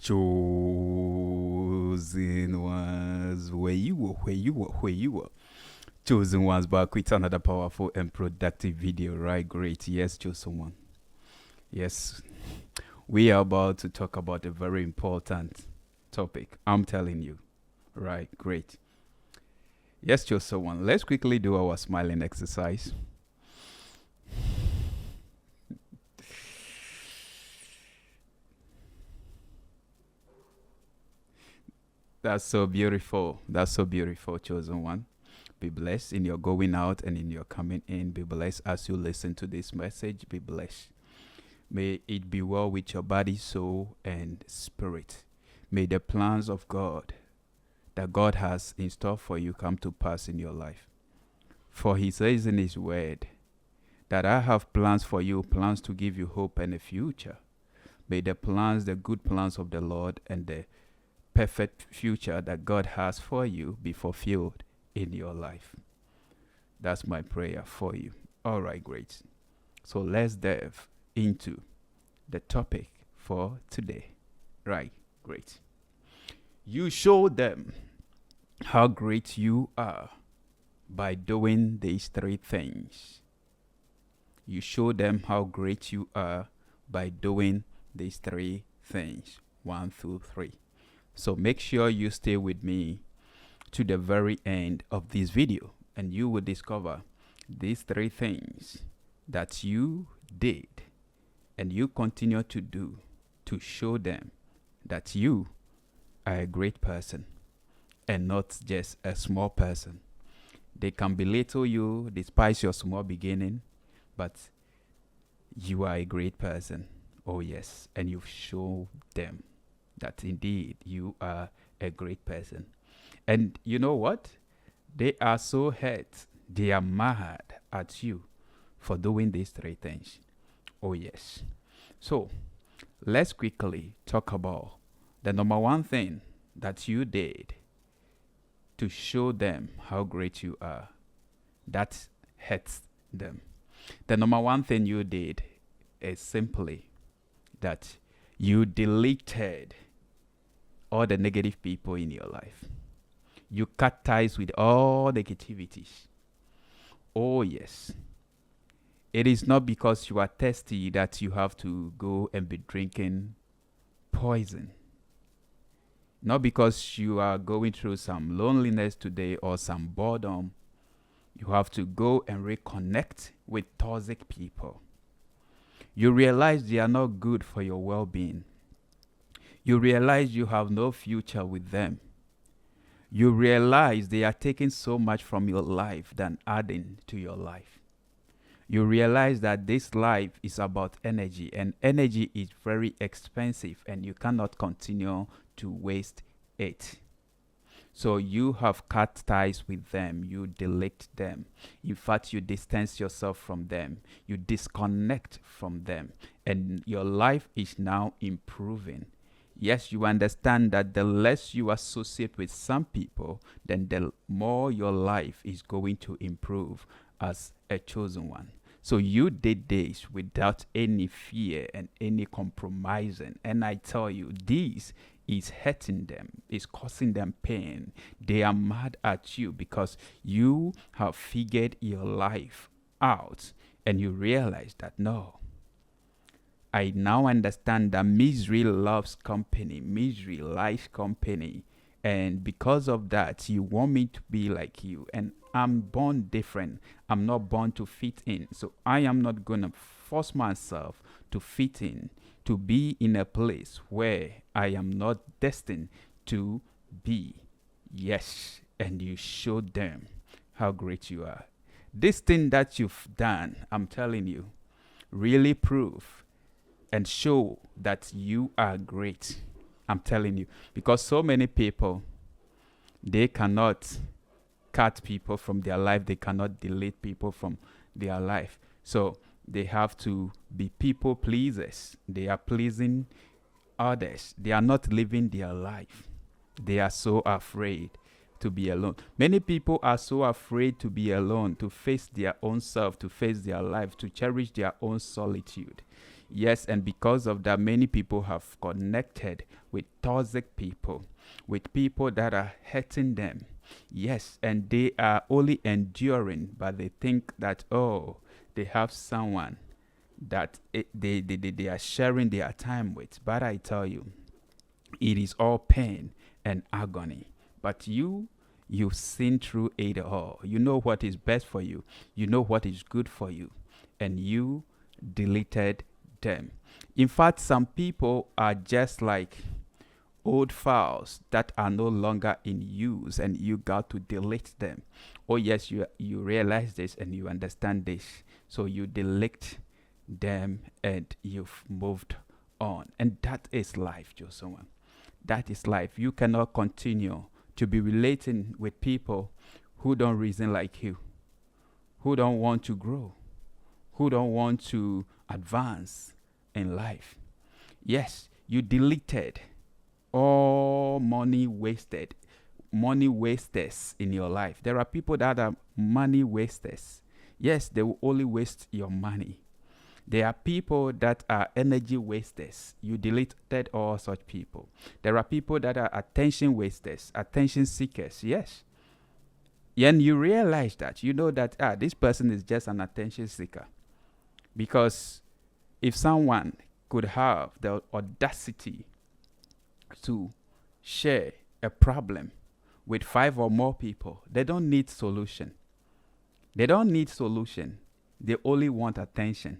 Chosen ones, where you were. Chosen ones back with another powerful and productive video, right? Great. Yes, chosen one. Yes, we are about to talk about a very important topic. I'm telling you, right? Great. Yes, chosen one. Let's quickly do our smiling exercise. That's so beautiful. That's so beautiful, chosen one. Be blessed in your going out and in your coming in. Be blessed as you listen to this message. Be blessed. May it be well with your body, soul, and spirit. May the plans of God that God has in store for you come to pass in your life. For He says in His word that I have plans for you, plans to give you hope and a future. May the plans, the good plans of the Lord and the perfect future that God has for you be fulfilled in your life. That's my prayer for you. All right, great. So let's delve into the topic for today. Right, great. You show them how great you are by doing these three things. You show them how great you are by doing these three things. 1 through 3. So make sure you stay with me to the very end of this video and you will discover these three things that you did and you continue to do to show them that you are a great person and not just a small person. They can belittle you, despise your small beginning, but you are a great person. Oh yes, and you show them that indeed you are a great person. And you know what? They are so hurt. They are mad at you for doing these three things. Oh, yes. So, let's quickly talk about the number one thing that you did to show them how great you are. That hurts them. The number one thing you did is simply that you deleted all the negative people in your life. You cut ties with all negativities. Oh, yes. It is not because you are thirsty that you have to go and be drinking poison. Not because you are going through some loneliness today or some boredom. You have to go and reconnect with toxic people. You realize they are not good for your well-being. You realize you have no future with them. You realize they are taking so much from your life than adding to your life. You realize that this life is about energy, and energy is very expensive, and you cannot continue to waste it. So you have cut ties with them, you delete them. In fact, you distance yourself from them, you disconnect from them, and your life is now improving. Yes, you understand that the less you associate with some people, then the more your life is going to improve as a chosen one. So you did this without any fear and any compromising. And I tell you, this is hurting them, is causing them pain. They are mad at you because you have figured your life out and you realize that no, I now understand that misery loves company, misery likes company. And because of that, you want me to be like you. And I'm born different. I'm not born to fit in. So I am not going to force myself to fit in, to be in a place where I am not destined to be. Yes. And you show them how great you are. This thing that you've done, I'm telling you, really prove and show that you are great. I'm telling you. Because so many people, they cannot cut people from their life. They cannot delete people from their life. So they have to be people pleasers. They are pleasing others. They are not living their life. They are so afraid to be alone. Many people are so afraid to be alone, to face their own self, to face their life, to cherish their own solitude. Yes, and because of that, many people have connected with toxic people, with people that are hurting them. Yes, and they are only enduring, but they think that, oh, they have someone that they are sharing their time with. But I tell you, it is all pain and agony. But you've seen through it all. You know what is best for you. You know what is good for you. And you deleted them. In fact, some people are just like old files that are no longer in use and you got to delete them. Oh yes, you realize this and you understand this. So you delete them and you've moved on. And that is life, Joseph. That is life. You cannot continue to be relating with people who don't reason like you, who don't want to grow, who don't want to advance in life. Yes, you deleted all money wasters in your life. There are people that are money wasters. Yes, they will only waste your money. There are people that are energy wasters. You deleted all such people. There are people that are attention wasters, attention seekers. Yes. And you realize that, you know that this person is just an attention seeker. Because if someone could have the audacity to share a problem with 5 or more people, they don't need solution. They don't need solution. They only want attention.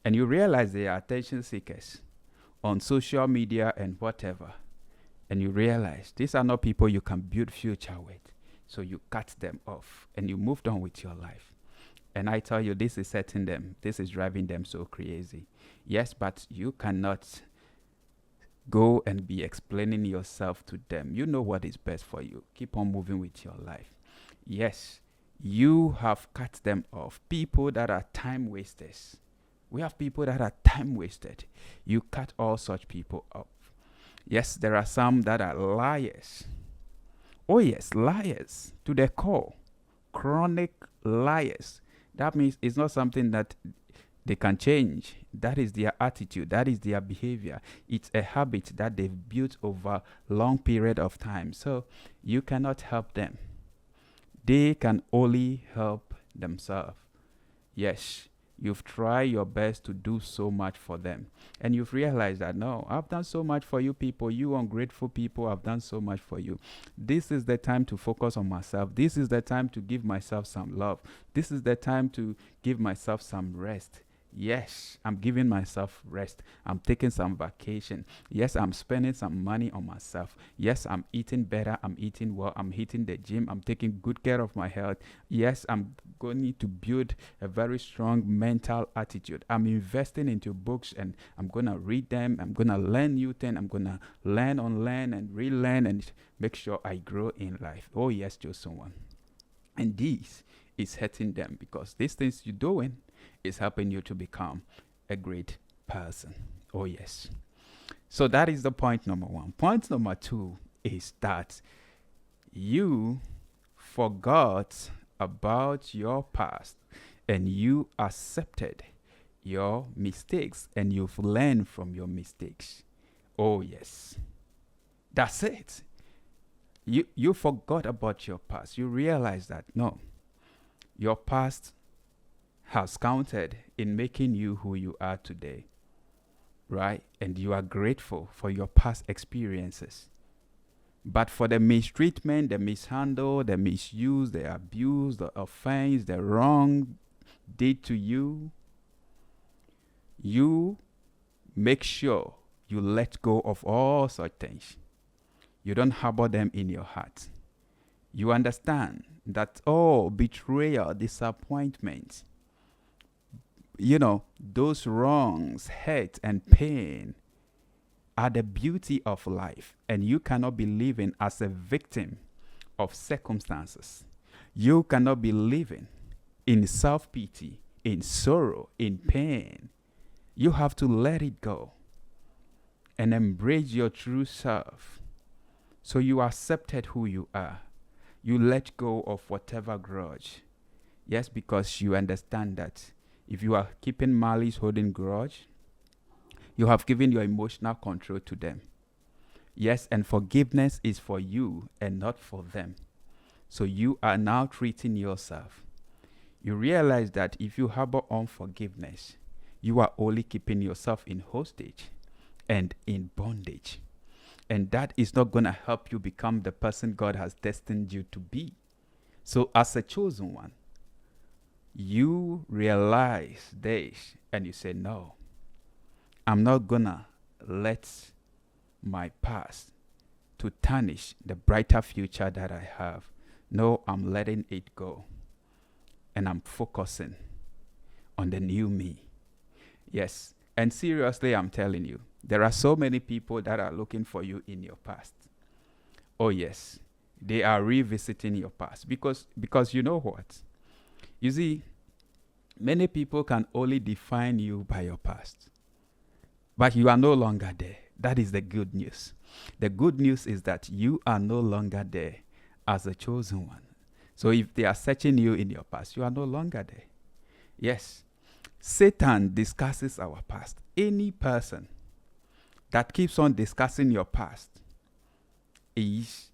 And you realize they are attention seekers on social media and whatever. And you realize these are not people you can build future with. So you cut them off and you moved on with your life. And I tell you, this is setting them. This is driving them so crazy. Yes, but you cannot go and be explaining yourself to them. You know what is best for you. Keep on moving with your life. Yes, you have cut them off. People that are time wasters. We have people that are time wasted. You cut all such people off. Yes, there are some that are liars. Oh yes, liars to their core. Chronic liars. That means it's not something that they can change. That is their attitude. That is their behavior. It's a habit that they've built over long period of time. So you cannot help them. They can only help themselves. Yes, you've tried your best to do so much for them. And you've realized that, no, I've done so much for you people. You ungrateful people, I've done so much for you. This is the time to focus on myself. This is the time to give myself some love. This is the time to give myself some rest. Yes, I'm giving myself rest. I'm taking some vacation. Yes, I'm spending some money on myself. Yes, I'm eating better. I'm eating well. I'm hitting the gym. I'm taking good care of my health. Yes, I'm going to build a very strong mental attitude. I'm investing into books and I'm going to read them. I'm going to learn new things. I'm going to learn, unlearn, and relearn and make sure I grow in life. Oh, yes, just someone. And this is hurting them because these things you're doing is helping you to become a great person. Oh, yes. So that is the point number 1. Point number 2 is that you forgot about your past and you accepted your mistakes and you've learned from your mistakes. Oh, yes. That's it. You forgot about your past. You realize that, no, your past has counted in making you who you are today, right? And you are grateful for your past experiences. But for the mistreatment, the mishandle, the misuse, the abuse, the offense, the wrong did to you, you make sure you let go of all such things. You don't harbor them in your heart. You understand that, betrayal, disappointment, those wrongs, hurt, and pain are the beauty of life. And you cannot be living as a victim of circumstances. You cannot be living in self-pity, in sorrow, in pain. You have to let it go and embrace your true self. So you accepted who you are. You let go of whatever grudge. Yes, because you understand that if you are keeping malice, holding grudge, You have given your emotional control to them. Yes, and forgiveness is for you and not for them. So you are now treating yourself. You realize that if you harbor unforgiveness, you are only keeping yourself in hostage and in bondage. And that is not going to help you become the person God has destined you to be. So, as a chosen one, you realize this and you say, no, I'm not going to let my past to tarnish the brighter future that I have. No, I'm letting it go. And I'm focusing on the new me. Yes. And seriously, I'm telling you, there are so many people that are looking for you in your past. Oh, yes. They are revisiting your past. Because you know what? You see, many people can only define you by your past. But you are no longer there. That is the good news. The good news is that you are no longer there as a chosen one. So if they are searching you in your past, you are no longer there. Yes. Satan discusses our past. Any person that keeps on discussing your past is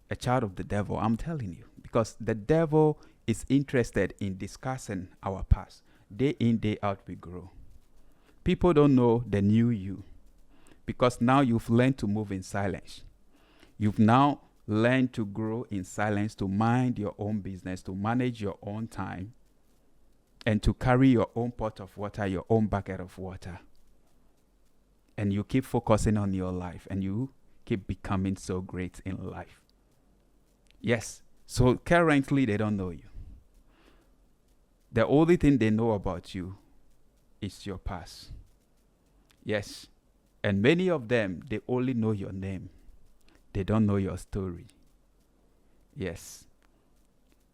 a child of the devil, I'm telling you. Because the devil is interested in discussing our past. Day in, day out, we grow. People don't know the new you. Because now you've learned to move in silence. You've now learned to grow in silence, to mind your own business, to manage your own time, and to carry your own pot of water, your own bucket of water. And you keep focusing on your life, and you keep becoming so great in life. Yes. So currently, they don't know you. The only thing they know about you is your past. Yes. And many of them, they only know your name. They don't know your story. Yes.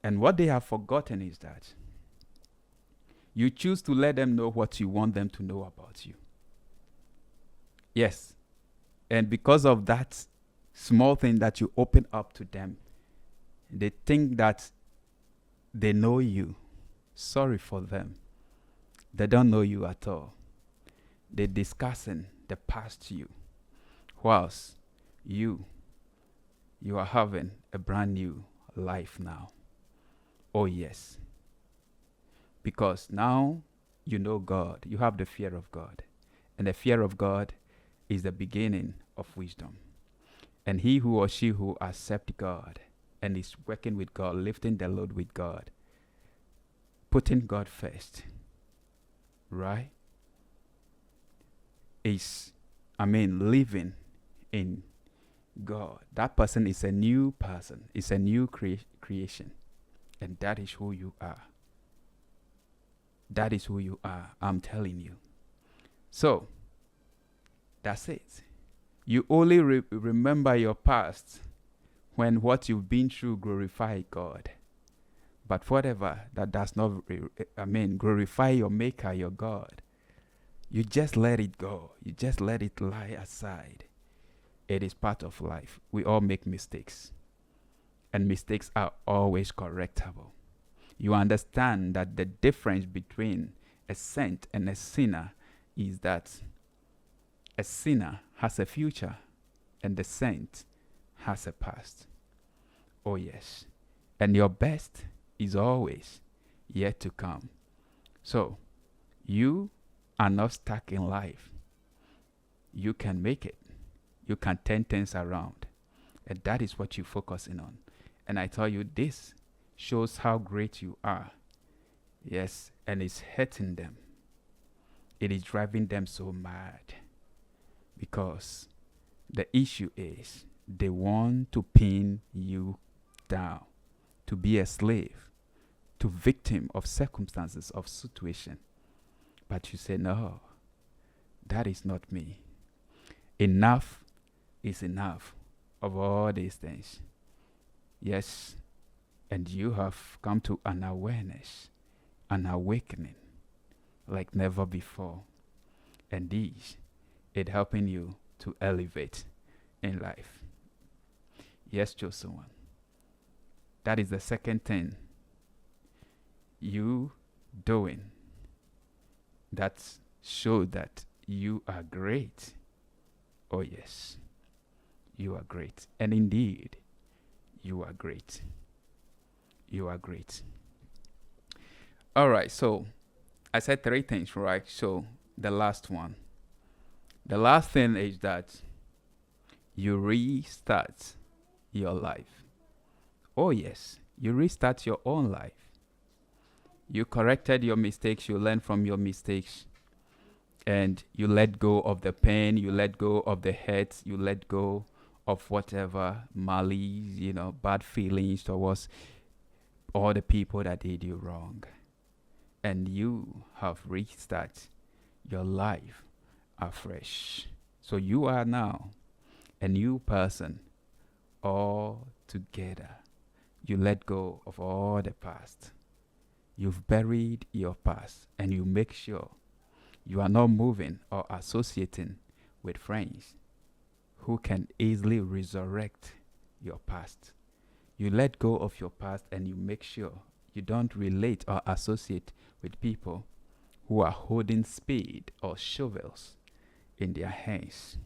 And what they have forgotten is that you choose to let them know what you want them to know about you. Yes. And because of that small thing that you open up to them, they think that they know you. Sorry for them. They don't know you at all. They're discussing the past you, whilst you are having a brand new life now. Oh yes. Because now you know God. You have the fear of God. And the fear of God is the beginning of wisdom. And he who or she who accepts God and is working with God, lifting the load with God, putting God first, right? Living in God. That person is a new person. It's a new creation. And that is who you are. That is who you are. I'm telling you. So, that's it. You only remember your past when what you've been through glorify God. But whatever that does not, glorify your Maker, your God, you just let it go. You just let it lie aside. It is part of life. We all make mistakes. And mistakes are always correctable. You understand that the difference between a saint and a sinner is that a sinner has a future and the saint has a past. Oh yes. And your best is always yet to come. So, you are not stuck in life. You can make it. You can turn things around. And that is what you're focusing on. And I tell you, this shows how great you are. Yes, and it's hurting them. It is driving them so mad. Because the issue is they want to pin you down, to be a slave, to victim of circumstances, of situation. But you say, no, that is not me. Enough is enough of all these things. Yes, and you have come to an awareness, an awakening like never before. And this, it helping you to elevate in life. Yes, chosen one. That is the second thing you doing that show that you are great. Oh, yes, you are great. And indeed, you are great. You are great. All right, so I said three things, right? So the last one. The last thing is that you restart your life. Oh, yes, you restart your own life. You corrected your mistakes, you learn from your mistakes, and you let go of the pain, you let go of the hurt, you let go of whatever malice, bad feelings towards all the people that did you wrong. And you have restarted your life afresh. So you are now a new person all together. You let go of all the past. You've buried your past and you make sure you are not moving or associating with friends who can easily resurrect your past. You let go of your past and you make sure you don't relate or associate with people who are holding spade or shovels in their hands.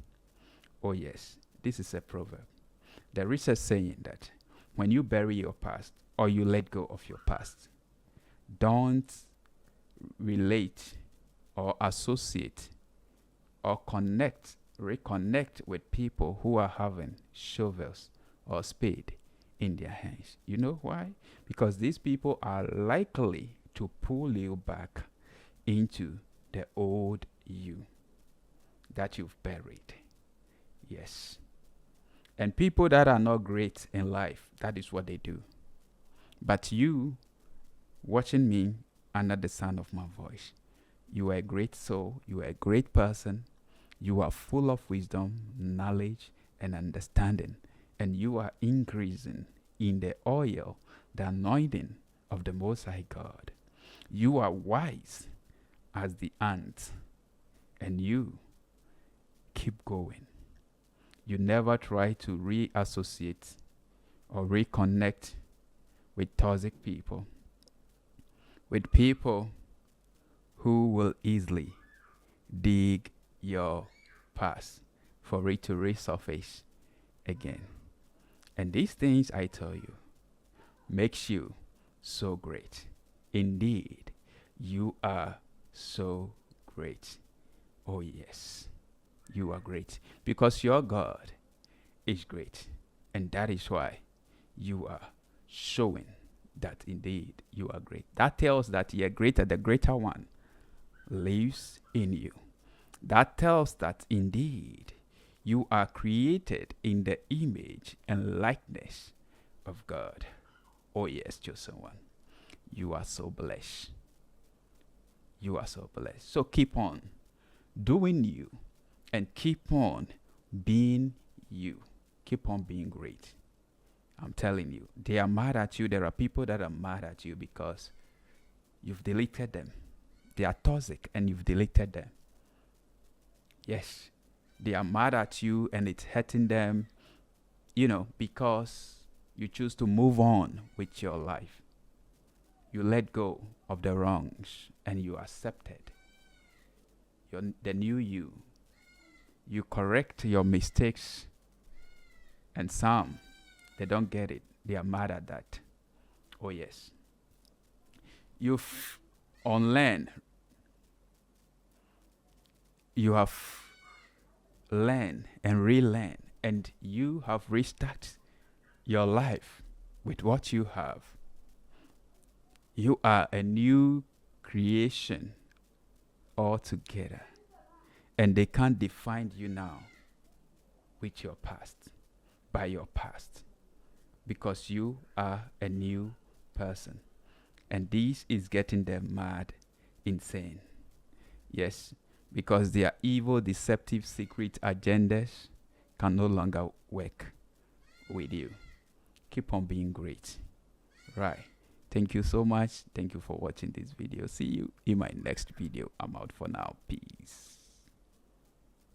Oh, yes, this is a proverb. There is a saying that when you bury your past or you let go of your past, don't relate or associate or reconnect with people who are having shovels or spade in their hands. You know why? Because these people are likely to pull you back into the old you that you've buried. Yes. And people that are not great in life, that is what they do. But you, watching me under the sound of my voice, you are a great soul, you are a great person, you are full of wisdom, knowledge, and understanding, and you are increasing in the oil, the anointing of the Most High God. You are wise as the ant, and you keep going. You never try to reassociate or reconnect with toxic people, with people who will easily dig your past for it to resurface again. And these things I tell you makes you so great. Indeed, you are so great. Oh, yes, you are great because your God is great. And that is why you are showing that indeed you are great. That tells that you are greater, the greater one lives in you. That tells that indeed you are created in the image and likeness of God. Oh, yes, chosen one. You are so blessed. You are so blessed. So keep on doing you and keep on being you. Keep on being great. I'm telling you, they are mad at you. There are people that are mad at you because you've deleted them. They are toxic and you've deleted them. Yes, they are mad at you and it's hurting them, because you choose to move on with your life. You let go of the wrongs and you accepted the new you. You correct your mistakes, and some, they don't get it. They are mad at that. Oh, yes. You've unlearned. You have learned and relearned, and you have restarted your life with what you have. You are a new creation altogether, and they can't define you now with your past, by your past, because you are a new person. And this is getting them mad, insane. Yes, because their evil, deceptive, secret agendas can no longer work with you. Keep on being great. Right. Thank you so much. Thank you for watching this video. See you in my next video. I'm out for now. Peace.